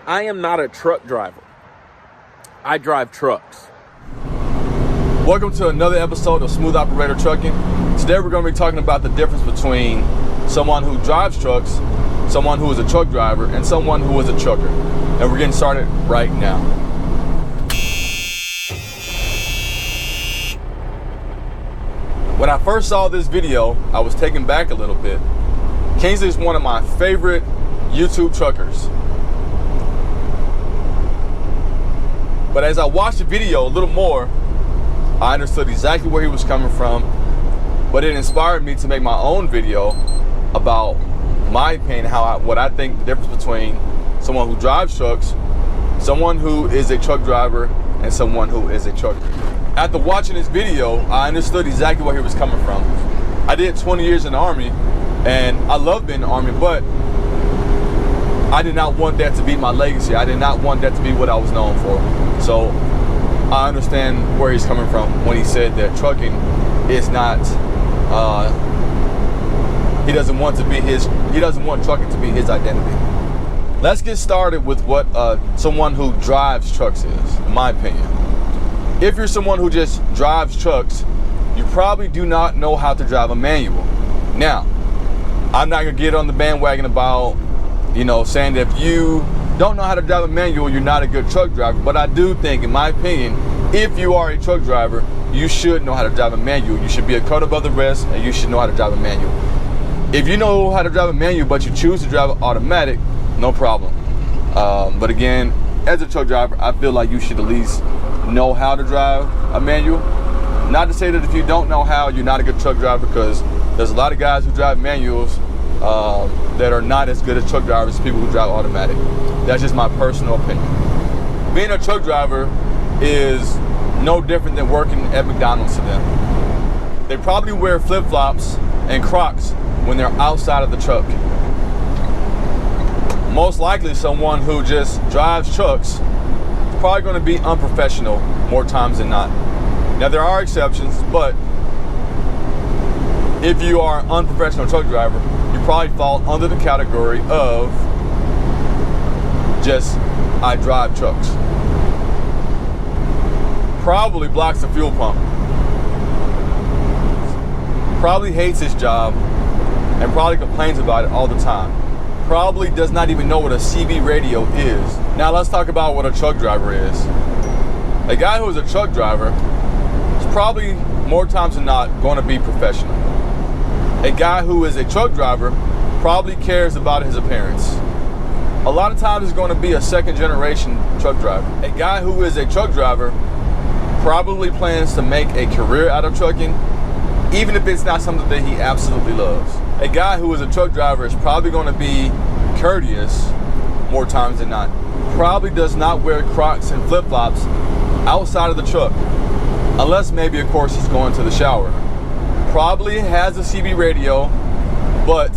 I am not a truck driver. I drive trucks. Welcome to another episode of Smooth Operator Trucking. Today we're going to be talking about the difference between someone who drives trucks, someone who is a truck driver, and someone who is a trucker. And we're getting started right now. When I first saw this video, I was taken back a little bit. Kingsley is one of my favorite YouTube truckers. But as I watched the video a little more, I understood exactly where he was coming from, but it inspired me to make my own video about my opinion, what I think the difference between someone who drives trucks, someone who is a truck driver, and someone who is a trucker. After watching this video, I understood exactly where he was coming from. I did 20 years in the Army, and I love being in the Army, but I did not want that to be my legacy. I did not want that to be what I was known for. So I understand where he's coming from when he said that trucking is not, he doesn't want trucking to be his identity. Let's get started with what someone who drives trucks is, in my opinion. If you're someone who just drives trucks, you probably do not know how to drive a manual. Now, I'm not gonna get on the bandwagon about, saying that if you don't know how to drive a manual, you're not a good truck driver. But I do think, in my opinion, if you are a truck driver, you should know how to drive a manual. You should be a cut above the rest, and you should know how to drive a manual. If you know how to drive a manual, but you choose to drive an automatic, no problem. But again, as a truck driver, I feel like you should at least know how to drive a manual. Not to say that if you don't know how, you're not a good truck driver, because there's a lot of guys who drive manuals that are not as good as truck drivers as people who drive automatic. That's just my personal opinion. Being a truck driver is no different than working at McDonald's to them. They probably wear flip-flops and Crocs when they're outside of the truck. Most likely someone who just drives trucks is probably going to be unprofessional more times than not. Now there are exceptions, but if you are an unprofessional truck driver, you probably fall under the category of just, I drive trucks. Probably blocks the fuel pump. Probably hates his job and probably complains about it all the time. Probably does not even know what a CB radio is. Now let's talk about what a truck driver is. A guy who is a truck driver is probably more times than not going to be professional. A guy who is a truck driver probably cares about his appearance. A lot of times it's going to be a second generation truck driver. A guy who is a truck driver probably plans to make a career out of trucking, even if it's not something that he absolutely loves. A guy who is a truck driver is probably going to be courteous more times than not. Probably does not wear Crocs and flip-flops outside of the truck, unless maybe, of course, he's going to the shower. Probably has a CB radio, but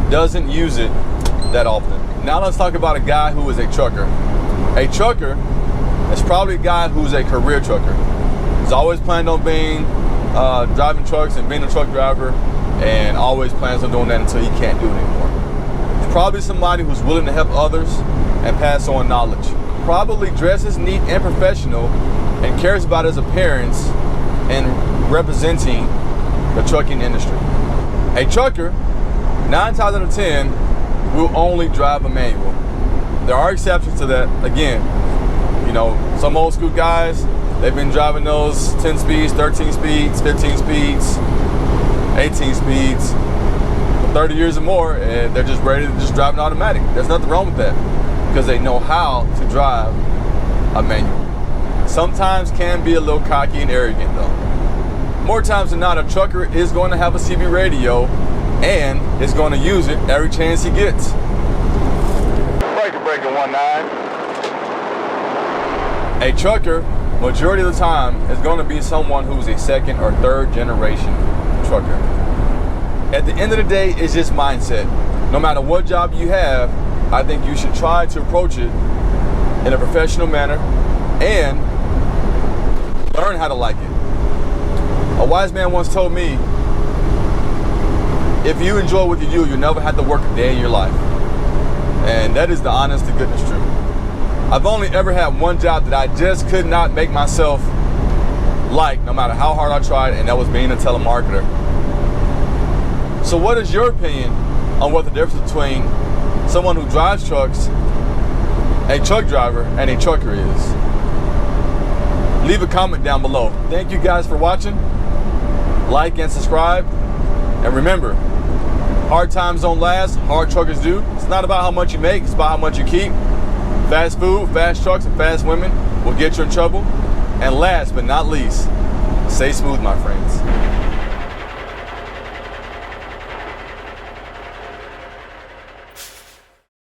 doesn't use it that often. Now let's talk about a guy who is a trucker. A trucker is probably a guy who's a career trucker. He's always planned on being driving trucks and being a truck driver, and always plans on doing that until he can't do it anymore. He's probably somebody who's willing to help others and pass on knowledge. Probably dresses neat and professional and cares about his appearance and representing the trucking industry. A trucker, 9 times out of 10, will only drive a manual. There are exceptions to that. Again, some old school guys, they've been driving those 10 speeds, 13 speeds, 15 speeds, 18 speeds, 30 years or more, and they're just ready to just drive an automatic. There's nothing wrong with that, because they know how to drive a manual. Sometimes can be a little cocky and arrogant though. More times than not, a trucker is going to have a CB radio and is going to use it every chance he gets. Breaker 19. A trucker, majority of the time, is going to be someone who's a second or third generation trucker. At the end of the day, it's just mindset. No matter what job you have, I think you should try to approach it in a professional manner and learn how to like it. A wise man once told me, if you enjoy what you do, you'll never have to work a day in your life. And that is the honest to goodness truth. I've only ever had one job that I just could not make myself like, no matter how hard I tried, and that was being a telemarketer. So what is your opinion on what the difference between someone who drives trucks, a truck driver, and a trucker is? Leave a comment down below. Thank you guys for watching. Like and subscribe. And remember, hard times don't last, hard truckers do. It's not about how much you make, it's about how much you keep. Fast food, fast trucks, and fast women will get you in trouble. And last but not least, stay smooth, my friends.